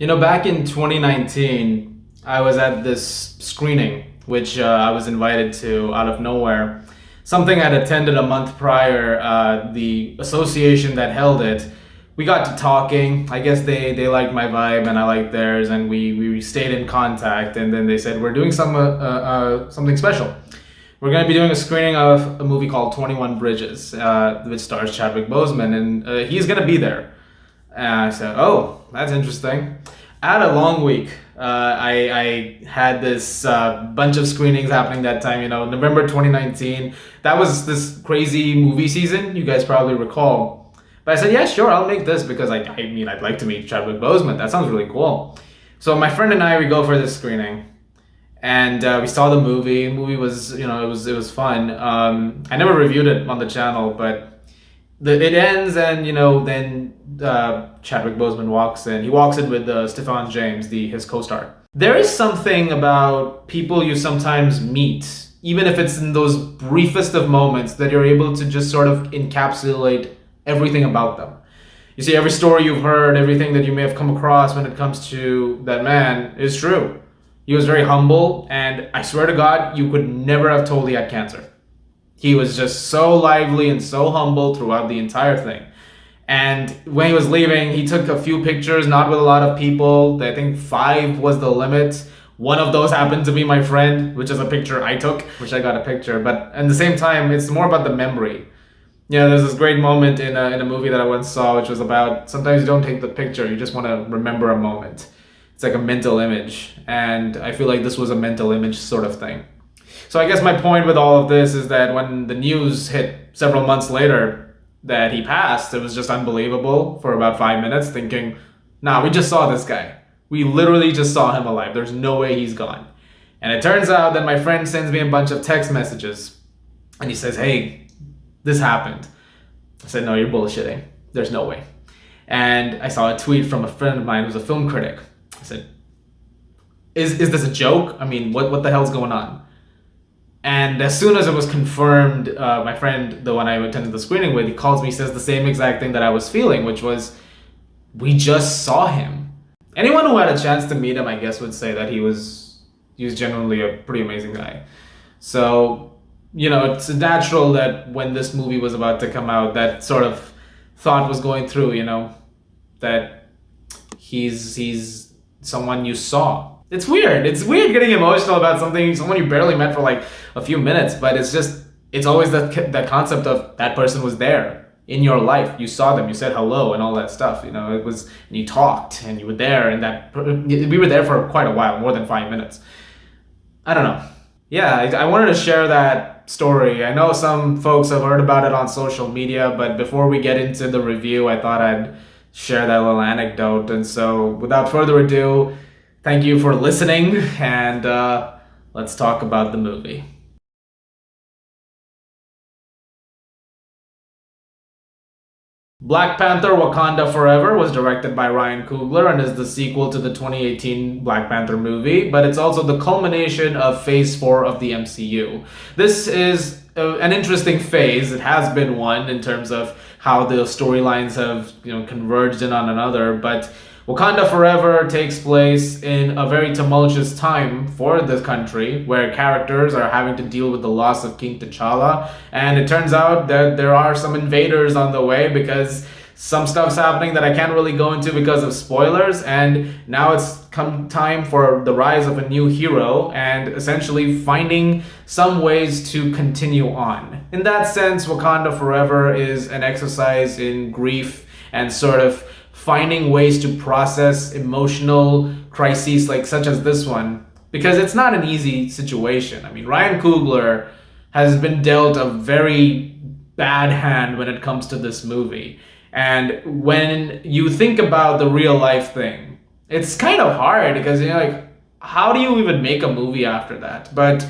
Back in 2019, I was at this screening, which I was invited to out of nowhere. Something I'd attended a month prior. The association that held it, we got to talking. I guess they liked my vibe and I liked theirs, and we stayed in contact. And then they said, we're doing something special. We're going to be doing a screening of a movie called 21 Bridges, which stars Chadwick Boseman, and he's going to be there. And I said, oh, that's interesting. I had a long week. I had this bunch of screenings happening that time, November 2019. That was this crazy movie season, you guys probably recall. But I said, yeah, sure, I'll make this because I'd like to meet Chadwick Boseman. That sounds really cool. So my friend and I, we go for this screening. And we saw the movie. The movie was, it was fun. I never reviewed it on the channel, but it ends, and then Chadwick Boseman walks in. He walks in with Stephan James, his co-star. There is something about people you sometimes meet, even if it's in those briefest of moments, that you're able to just sort of encapsulate everything about them. You see, every story you've heard, everything that you may have come across when it comes to that man is true. He was very humble, and I swear to God, you could never have told he had cancer. He was just so lively and so humble throughout the entire thing. And when he was leaving, he took a few pictures, not with a lot of people. I think 5 was the limit. One of those happened to be my friend, which is a picture I took, which I got a picture. But at the same time, it's more about the memory. There's this great moment in a movie that I once saw, which was about sometimes you don't take the picture, you just want to remember a moment. It's like a mental image, and I feel like this was a mental image sort of thing. So I guess my point with all of this is that when the news hit several months later that he passed, it was just unbelievable for about 5 minutes, thinking, nah, we just saw this guy. We literally just saw him alive. There's no way he's gone. And it turns out that my friend sends me a bunch of text messages, and he says, hey, this happened. I said, no, you're bullshitting. There's no way. And I saw a tweet from a friend of mine who's a film critic. I said, is this a joke? I mean, what the hell's going on? And as soon as it was confirmed, my friend, the one I attended the screening with, he calls me, says the same exact thing that I was feeling, which was, we just saw him. Anyone who had a chance to meet him, I guess, would say that he was genuinely a pretty amazing guy. So, it's natural that when this movie was about to come out, that sort of thought was going through, that he's someone you saw. It's weird. It's weird getting emotional about someone you barely met for like a few minutes, but it's always that concept of that person was there in your life. You saw them, you said hello and all that stuff. It was, and you talked and you were there, and we were there for quite a while, more than 5 minutes. I don't know. Yeah, I wanted to share that story. I know some folks have heard about it on social media, but before we get into the review, I thought I'd share that little anecdote. And so without further ado, thank you for listening, and let's talk about the movie. Black Panther: Wakanda Forever was directed by Ryan Coogler and is the sequel to the 2018 Black Panther movie, but it's also the culmination of Phase 4 of the MCU. This is an interesting phase. It has been one in terms of how the storylines have converged in on another, but Wakanda Forever takes place in a very tumultuous time for this country, where characters are having to deal with the loss of King T'Challa, and it turns out that there are some invaders on the way because some stuff's happening that I can't really go into because of spoilers, and now it's come time for the rise of a new hero and essentially finding some ways to continue on. In that sense, Wakanda Forever is an exercise in grief and sort of finding ways to process emotional crises such as this one, because it's not an easy situation. I mean, Ryan Coogler has been dealt a very bad hand when it comes to this movie. And when you think about the real life thing, it's kind of hard because how do you even make a movie after that? But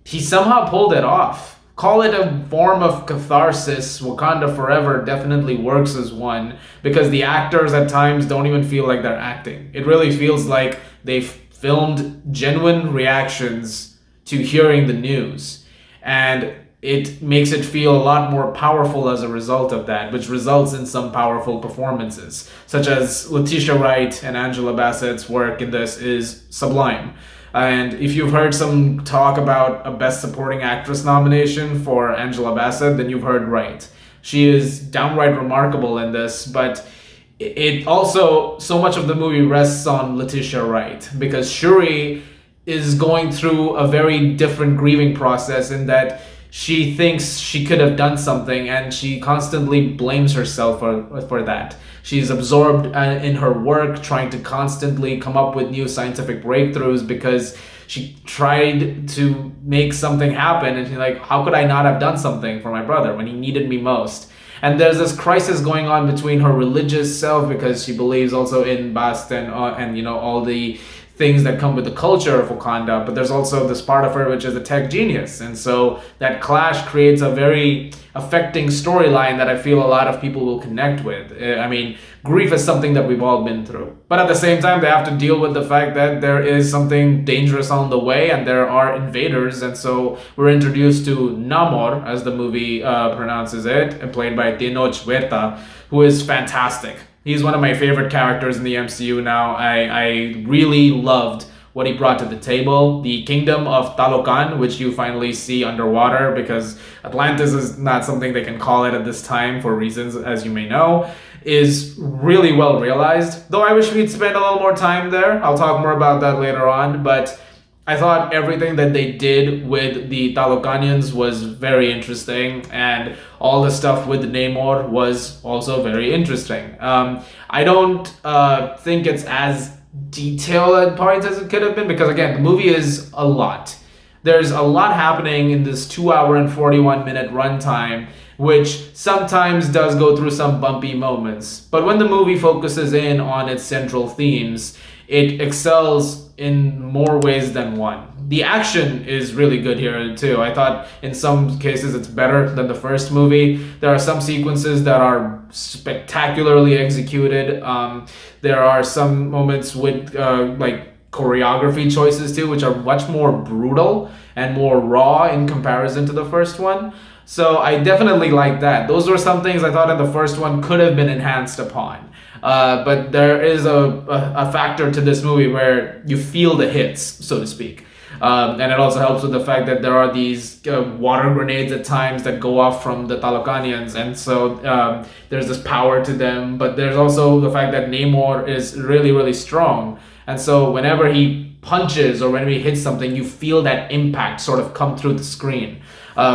he somehow pulled it off. Call it a form of catharsis. Wakanda Forever definitely works as one, because the actors at times don't even feel like they're acting. It really feels like they've filmed genuine reactions to hearing the news. And it makes it feel a lot more powerful as a result of that, which results in some powerful performances, such as Letitia Wright and Angela Bassett's work in this is sublime. And if you've heard some talk about a Best Supporting Actress nomination for Angela Bassett, then you've heard right. She is downright remarkable in this, but it also, so much of the movie rests on Letitia Wright, because Shuri is going through a very different grieving process in that she thinks she could have done something and she constantly blames herself for that. She's absorbed in her work, trying to constantly come up with new scientific breakthroughs because she tried to make something happen, and she's like, how could I not have done something for my brother when he needed me most? And there's this crisis going on between her religious self, because she believes also in Bast and you know, all the things that come with the culture of Wakanda, but there's also this part of her which is a tech genius, and so that clash creates a very affecting storyline that I feel a lot of people will connect with. I mean, grief is something that we've all been through, but at the same time they have to deal with the fact that there is something dangerous on the way and there are invaders, and so we're introduced to Namor, as the movie pronounces it, played by Tenoch Huerta, who is fantastic. He's one of my favorite characters in the MCU now. I really loved what he brought to the table. The kingdom of Talocan, which you finally see underwater, because Atlantis is not something they can call it at this time for reasons, as you may know, is really well realized. Though I wish we'd spend a little more time there. I'll talk more about that later on, but I thought everything that they did with the Talocanians was very interesting, and all the stuff with Namor was also very interesting. I don't think it's as detailed at points as it could have been, because again, the movie is a lot. There's a lot happening in this 2 hour and 41-minute runtime, which sometimes does go through some bumpy moments. But when the movie focuses in on its central themes, it excels in more ways than one. The action is really good here too. I thought in some cases it's better than the first movie. There are some sequences that are spectacularly executed. There are some moments with like choreography choices too, which are much more brutal and more raw in comparison to the first one. So I definitely like that. Those were some things I thought in the first one could have been enhanced upon. But there is a factor to this movie where you feel the hits, so to speak. And it also helps with the fact that there are these water grenades at times that go off from the Talocanians, and so there's this power to them. But there's also the fact that Namor is really, really strong, and so whenever he punches or whenever he hits something, you feel that impact sort of come through the screen.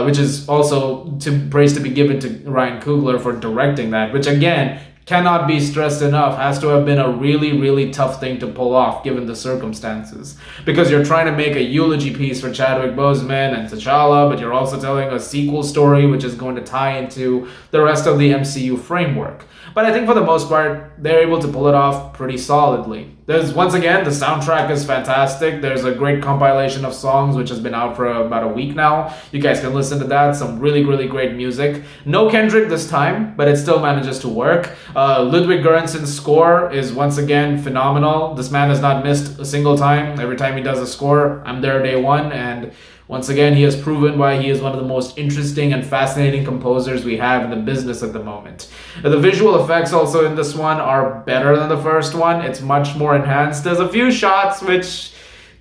Which is also praise to be given to Ryan Coogler for directing that, which again cannot be stressed enough, has to have been a really, really tough thing to pull off given the circumstances. Because you're trying to make a eulogy piece for Chadwick Boseman and T'Challa, but you're also telling a sequel story which is going to tie into the rest of the MCU framework. But I think for the most part, they're able to pull it off pretty solidly. There's, once again, the soundtrack is fantastic. There's a great compilation of songs which has been out for about a week now. You guys can listen to that. Some really, really great music. No Kendrick this time, but it still manages to work. Ludwig Göransson's score is once again phenomenal. This man has not missed a single time. Every time he does a score, I'm there day one, and once again, he has proven why he is one of the most interesting and fascinating composers we have in the business at the moment. The visual effects also in this one are better than the first one. It's much more enhanced. There's a few shots which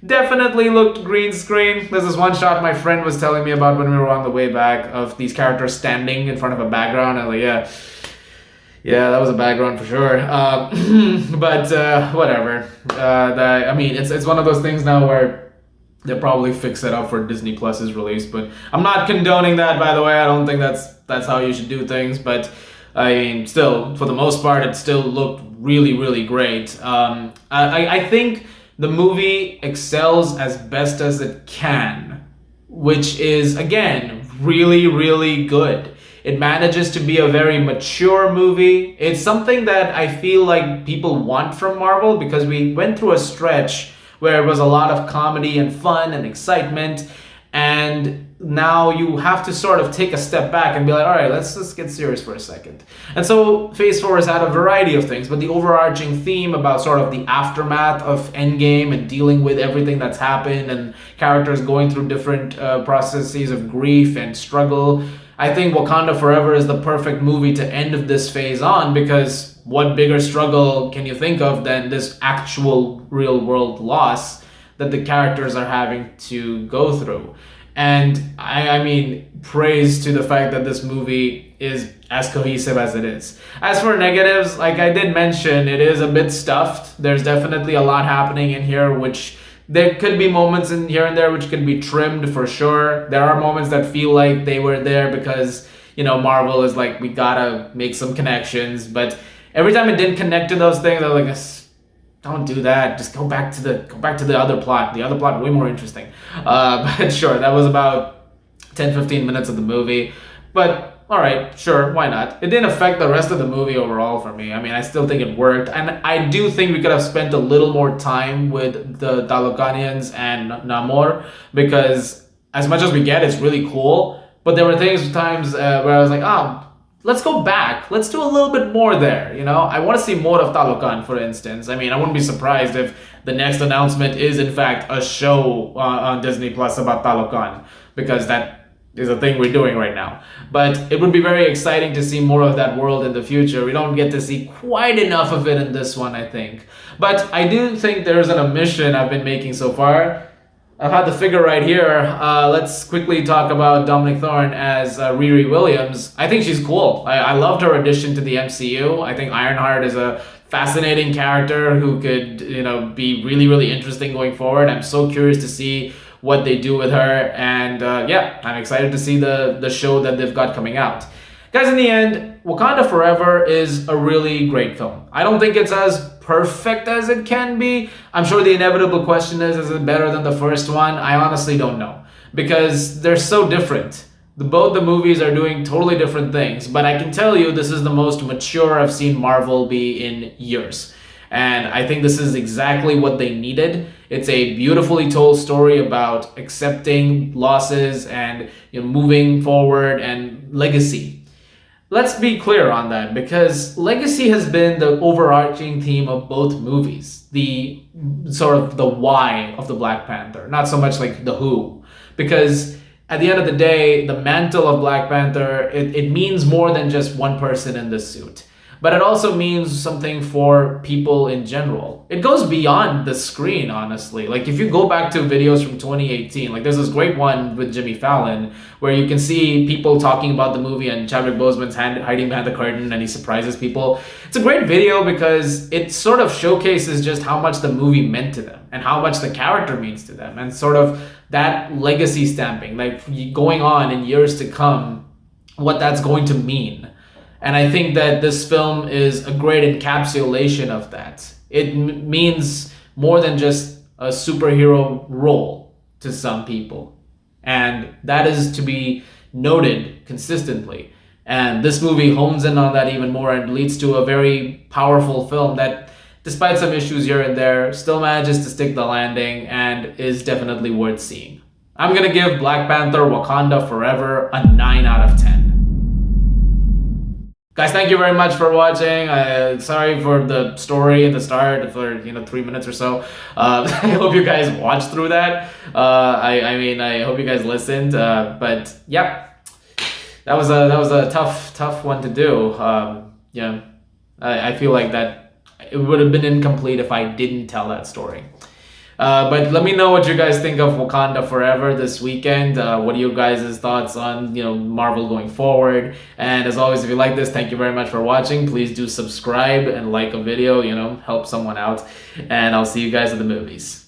definitely looked green screen. There's this one shot my friend was telling me about when we were on the way back of these characters standing in front of a background. I was like, yeah, that was a background for sure. But whatever. I mean, it's one of those things now where they'll probably fix it up for Disney Plus's release, but I'm not condoning that, by the way. I don't think that's how you should do things, but I mean, still, for the most part, it still looked really, really great. I think the movie excels as best as it can, which is, again, really, really good. It manages to be a very mature movie. It's something that I feel like people want from Marvel, because we went through a stretch where it was a lot of comedy and fun and excitement, and now you have to sort of take a step back and be like, all right, let's just get serious for a second. And so Phase 4 has had a variety of things, but the overarching theme about sort of the aftermath of Endgame and dealing with everything that's happened and characters going through different processes of grief and struggle. I think Wakanda Forever is the perfect movie to end of this phase on, because what bigger struggle can you think of than this actual real world loss that the characters are having to go through? And I mean, praise to the fact that this movie is as cohesive as it is. As for negatives, like I did mention, it is a bit stuffed. There's definitely a lot happening in here, which there could be moments in here and there which could be trimmed for sure. There are moments that feel like they were there because, you know, Marvel is like, we gotta make some connections. But every time it didn't connect to those things, I was like, don't do that. Just go back to the other plot. The other plot way more interesting. But sure, that was about 10-15 minutes of the movie. But all right, sure, why not? It didn't affect the rest of the movie overall for me. I mean, I still think it worked, and I do think we could have spent a little more time with the Talokanians and Namor, because as much as we get, it's really cool. But there were times where I was like, let's go back. Let's do a little bit more there. You know, I want to see more of Talokan, for instance. I mean, I wouldn't be surprised if the next announcement is, in fact, a show on Disney Plus about Talokan, because that is a thing we're doing right now. But it would be very exciting to see more of that world in the future. We don't get to see quite enough of it in this one, I think. But I do think there's an omission I've been making so far. I've had the figure right here. Let's quickly talk about Dominic Thorne as Riri Williams. I think she's cool. I loved her addition to the MCU. I think Ironheart is a fascinating character who could, you know, be really, really interesting going forward. I'm so curious to see what they do with her. And yeah, I'm excited to see the show that they've got coming out. Guys, in the end, Wakanda Forever is a really great film. I don't think it's as perfect as it can be. I'm sure the inevitable question is it better than the first one? I honestly don't know, because they're so different. Both the movies are doing totally different things, but I can tell you this is the most mature I've seen Marvel be in years. And I think this is exactly what they needed. It's a beautifully told story about accepting losses and, you know, moving forward and legacy. Let's be clear on that, because legacy has been the overarching theme of both movies. The sort of the why of the Black Panther, not so much like the who. Because at the end of the day, the mantle of Black Panther, it means more than just one person in the suit. But it also means something for people in general. It goes beyond the screen, honestly. Like, if you go back to videos from 2018, like there's this great one with Jimmy Fallon where you can see people talking about the movie and Chadwick Boseman's hiding behind the curtain and he surprises people. It's a great video because it sort of showcases just how much the movie meant to them and how much the character means to them, and sort of that legacy stamping, like going on in years to come, what that's going to mean. And I think that this film is a great encapsulation of that. It means more than just a superhero role to some people. And that is to be noted consistently. And this movie hones in on that even more and leads to a very powerful film that, despite some issues here and there, still manages to stick the landing and is definitely worth seeing. I'm going to give Black Panther Wakanda Forever a 9 out of 10. Guys, thank you very much for watching. Sorry for the story at the start for 3 minutes or so. I hope you guys watched through that. I hope you guys listened. But yeah, that was a tough one to do. Yeah, I feel like that it would have been incomplete if I didn't tell that story. But let me know what you guys think of Wakanda Forever this weekend. What are you guys' thoughts on Marvel going forward? And as always, if you like this, thank you very much for watching. Please do subscribe and like a video, help someone out. And I'll see you guys at the movies.